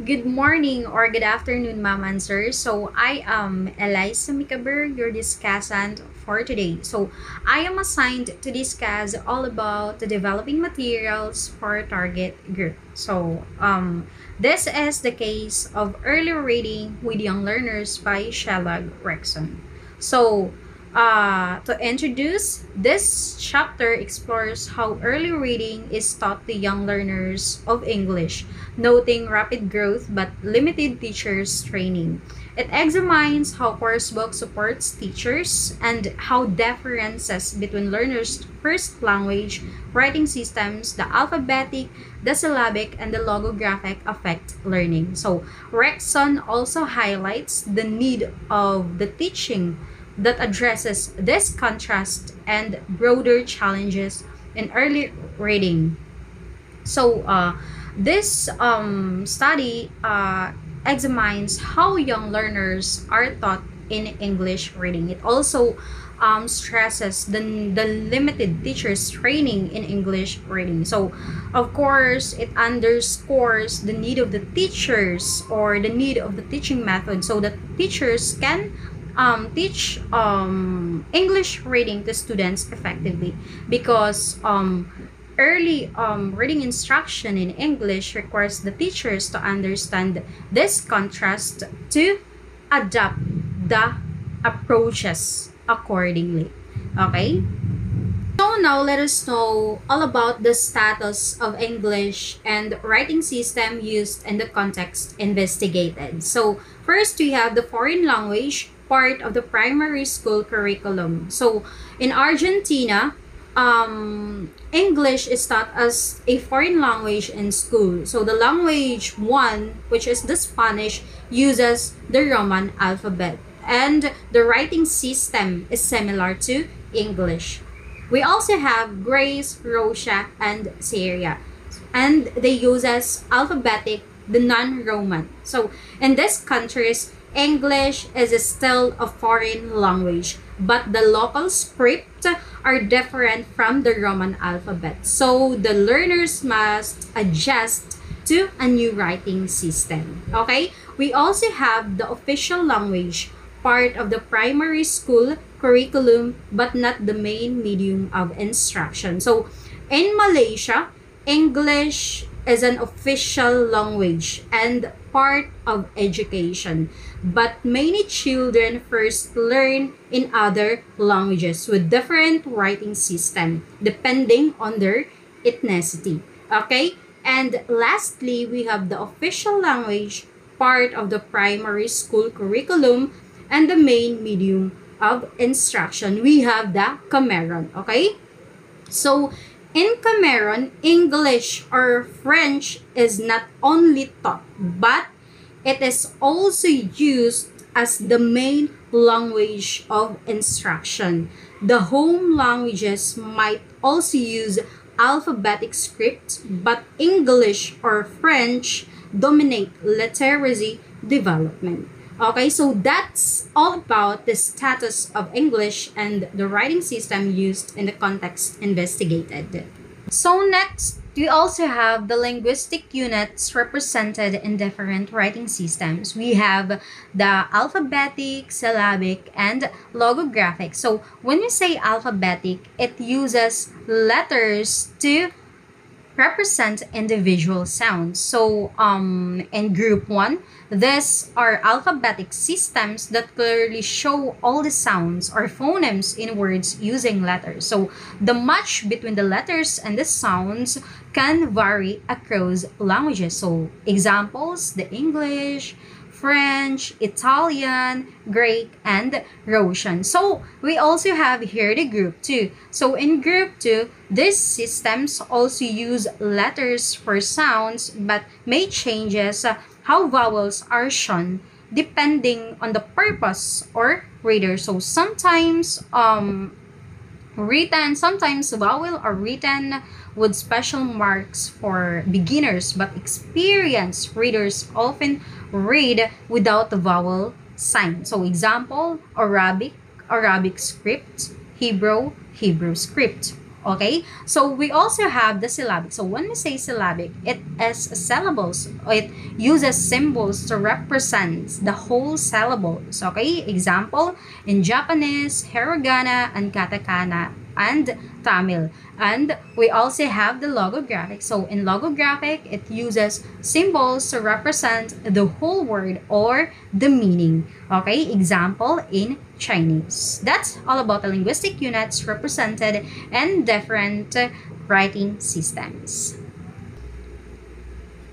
Good morning or good afternoon, ma'am and sir. So, I am Eliza Mikaber, your discussant for today. So, I am assigned to discuss all about the developing materials for target group. So, this is the case of early reading with young learners by Shellag Rexon. So, to introduce, this chapter explores how early reading is taught to young learners of English, noting rapid growth but limited teachers' training. It examines how coursebook supports teachers and how differences between learners' first language writing systems, the alphabetic, the syllabic, and the logographic affect learning. So, Rexon also highlights the need of the teaching that addresses this contrast and broader challenges in early reading. So, this study examines how young learners are taught in English reading. It also stresses the limited teachers' training in English reading. So, of course, it underscores the need of the teachers or the need of the teaching method so that teachers can teach English reading to students effectively because early reading instruction in English requires the teachers to understand this contrast to adapt the approaches accordingly. Okay? So now let us know all about the status of English and writing system used in the context investigated. So first we have the foreign language part of the primary school curriculum. So in Argentina, English is taught as a foreign language in school. So the language one, which is the Spanish, uses the Roman alphabet. And the writing system is similar to English. We also have Grace, Rosia, and Syria. And they use as alphabetic the non-Roman. So in these countries, English is still a foreign language, but the local script are different from the Roman alphabet. So the learners must adjust to a new writing system. Okay? We also have the official language, part of the primary school curriculum, but not the main medium of instruction. So in Malaysia, English is an official language and part of education, but many children first learn in other languages with different writing system depending on their ethnicity. Okay? And lastly, we have the official language, part of the primary school curriculum, and the main medium of instruction. We have the Cameron. Okay? So, in Cameron, English or French is not only taught, but it is also used as the main language of instruction. The home languages might also use alphabetic script, but English or French dominate literacy development. Okay, so that's all about the status of English and the writing system used in the context investigated. So next, we also have the linguistic units represented in different writing systems. We have the alphabetic, syllabic, and logographic. So when you say alphabetic, it uses letters to represent individual sounds. So in group 1, these are alphabetic systems that clearly show all the sounds or phonemes in words using letters. So the match between the letters and the sounds can vary across languages. So examples, the English, French, Italian, Greek, and Russian. So we also have here the group 2. So in group 2, these systems also use letters for sounds but may changes how vowels are shown depending on the purpose or reader. So sometimes sometimes vowel are written with special marks for beginners, but experienced readers often read without the vowel sign. So example, Arabic script, Hebrew script. Okay, so we also have the syllabic. So when we say syllabic, it is syllables. It uses symbols to represent the whole syllables. Okay, example in Japanese, hiragana and katakana and Tamil. And we also have the logographic. So in logographic, it uses symbols to represent the whole word or the meaning. Okay, example in Chinese. That's all about the linguistic units represented in different writing systems.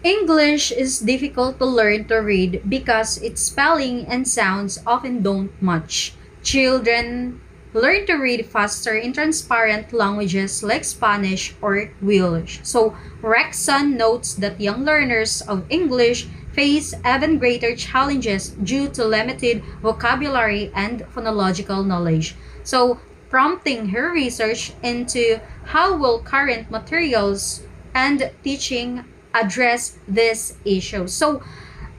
English is difficult to learn to read because its spelling and sounds often don't match. Children learn to read faster in transparent languages like Spanish or Welsh. So, Rexon notes that young learners of English face even greater challenges due to limited vocabulary and phonological knowledge. So, prompting her research into how will current materials and teaching address this issue. So,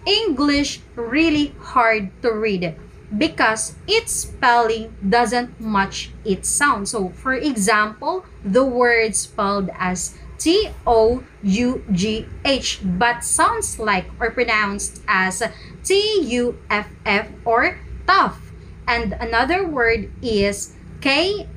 English really hard to read because its spelling doesn't match its sound. So, for example, the word spelled as T-O-U-G-H but sounds like or pronounced as T-U-F-F or tough. And another word is K-N-I-G-H-T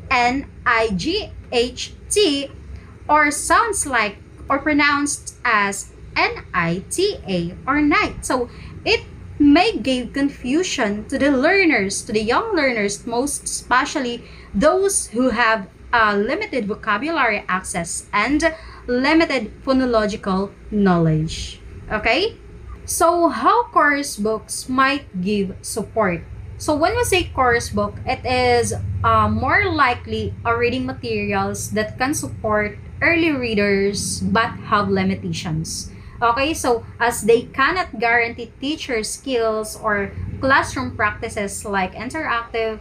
or sounds like or pronounced as N-I-T-A or night. So it may give confusion to the learners, to the young learners, most especially those who have limited vocabulary access and limited phonological knowledge. Okay? So how course books might give support? So when we say course book, it is more likely a reading materials that can support early readers but have limitations. Okay, so as they cannot guarantee teacher skills or classroom practices like interactive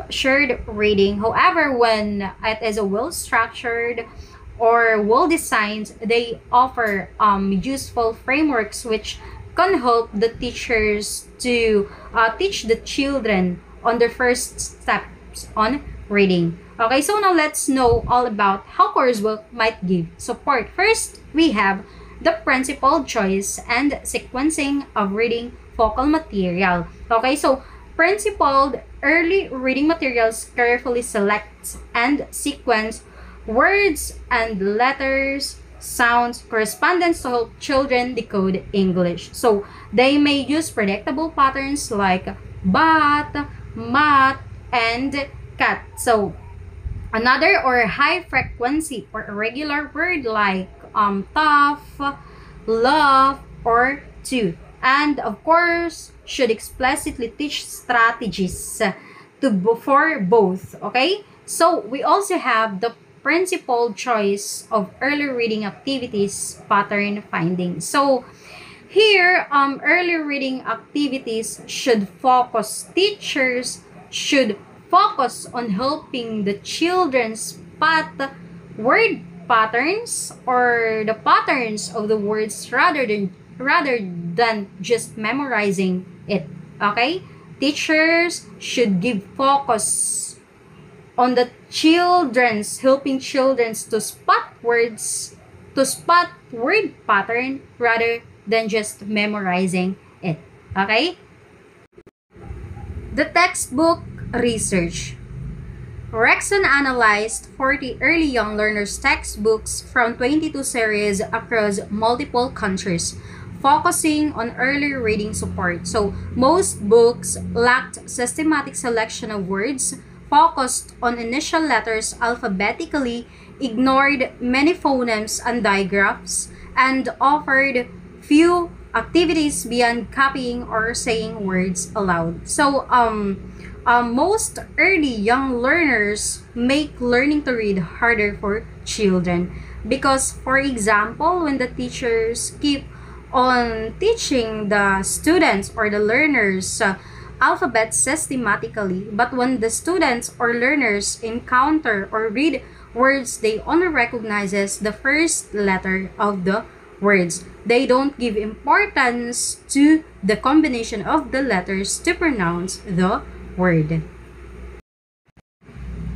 shared reading. However, when it is a well-structured or well-designed, they offer useful frameworks which can help the teachers to teach the children on their first steps on reading. Okay, so now let's know all about how coursebook might give support. First, we have the principal choice and sequencing of reading focal material. Okay, so principled early reading materials carefully select and sequence words and letters, sounds, correspondence to help children decode English. So they may use predictable patterns like bat, mat, and cat. So another or high frequency or irregular word like tough, love, or to. And of course, should explicitly teach strategies for both. Okay? So we also have the principal choice of early reading activities pattern finding. So here, early reading activities should focus, teachers should focus on helping the children spot word patterns or the patterns of the words rather than just memorizing it. Okay? Teachers should give focus on the children's, helping children's to spot words, to spot word pattern rather than just memorizing it. Okay? The textbook research. Rexon analyzed 40 early young learners textbooks from 22 series across multiple countries, focusing on early reading support. So most books lacked systematic selection of words, focused on initial letters alphabetically, ignored many phonemes and digraphs, and offered few activities beyond copying or saying words aloud. So most early young learners make learning to read harder for children because, for example, when the teachers keep on teaching the students or the learners alphabet systematically, but when the students or learners encounter or read words, they only recognizes the first letter of the words. They don't give importance to the combination of the letters to pronounce the word.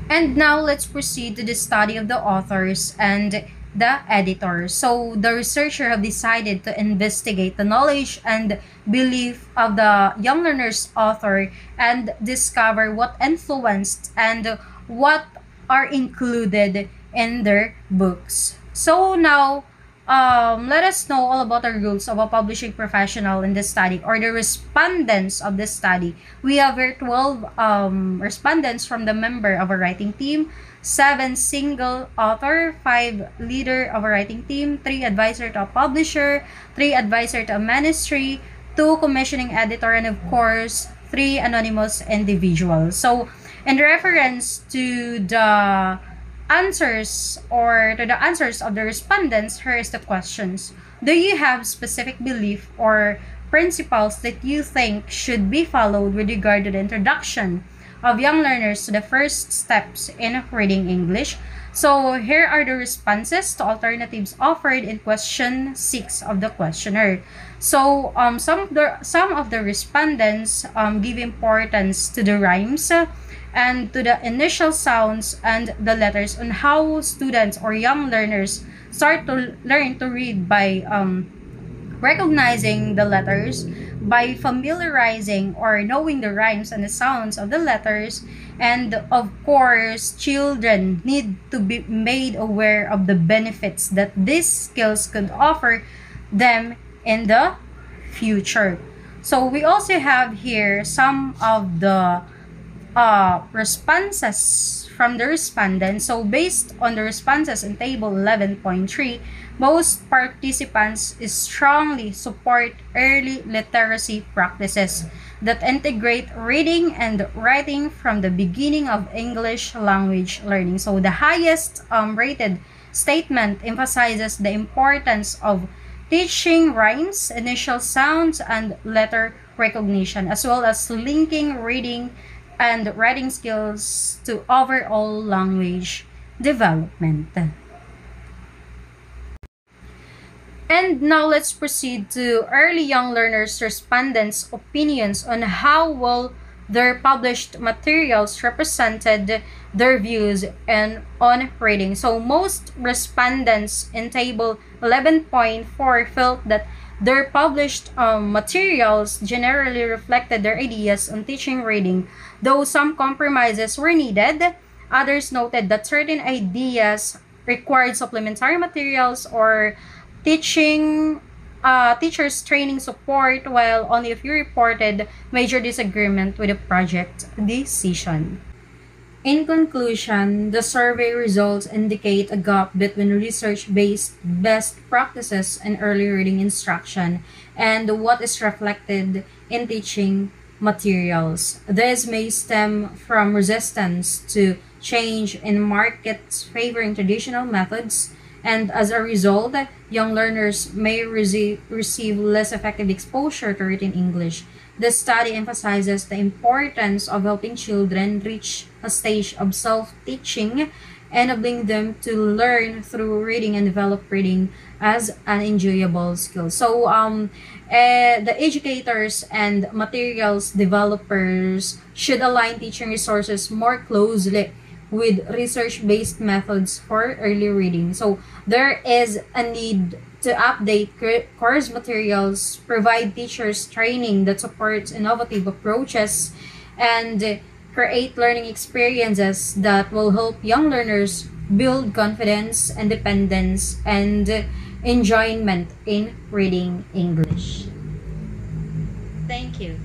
And now let's proceed to the study of the authors and the editor. So the researcher have decided to investigate the knowledge and belief of the young learner's author and discover what influenced and what are included in their books. So now, let us know all about the rules of a publishing professional in this study or the respondents of this study. We have here 12 respondents from the member of a writing team, 7 single author, 5 leader of a writing team, 3 advisor to a publisher, 3 advisor to a ministry, 2 commissioning editor, and of course, 3 anonymous individuals. So, in reference to the answers of the respondents, here is the questions. Do you have specific belief or principles that you think should be followed with regard to the introduction of young learners to the first steps in reading English? So here are the responses to alternatives offered in question 6 of the questionnaire. So some of the respondents give importance to the rhymes and to the initial sounds and the letters on how students or young learners start to learn to read by recognizing the letters, by familiarizing or knowing the rhymes and the sounds of the letters, and of course, children need to be made aware of the benefits that these skills could offer them in the future. So we also have here some of the responses from the respondents. So based on the responses in table 11.3, most participants strongly support early literacy practices that integrate reading and writing from the beginning of English language learning. So the highest rated statement emphasizes the importance of teaching rhymes, initial sounds, and letter recognition, as well as linking reading and writing skills to overall language development. And now let's proceed to early young learners' respondents' opinions on how well their published materials represented their views and on reading. So most respondents in table 11.4 felt that their published materials generally reflected their ideas on teaching reading, though some compromises were needed. Others noted that certain ideas required supplementary materials or teachers training support, while only a few reported major disagreement with the project decision. In conclusion, the survey results indicate a gap between research-based best practices in early reading instruction and what is reflected in teaching materials. This may stem from resistance to change in markets favoring traditional methods, and as a result, young learners may receive less effective exposure to written English. The study emphasizes the importance of helping children reach a stage of self-teaching, enabling them to learn through reading and develop reading as an enjoyable skill. So, the educators and materials developers should align teaching resources more closely with research-based methods for early reading. So, there is a need to update course materials, provide teachers training that supports innovative approaches, and create learning experiences that will help young learners build confidence, independence, and enjoyment in reading English. Thank you.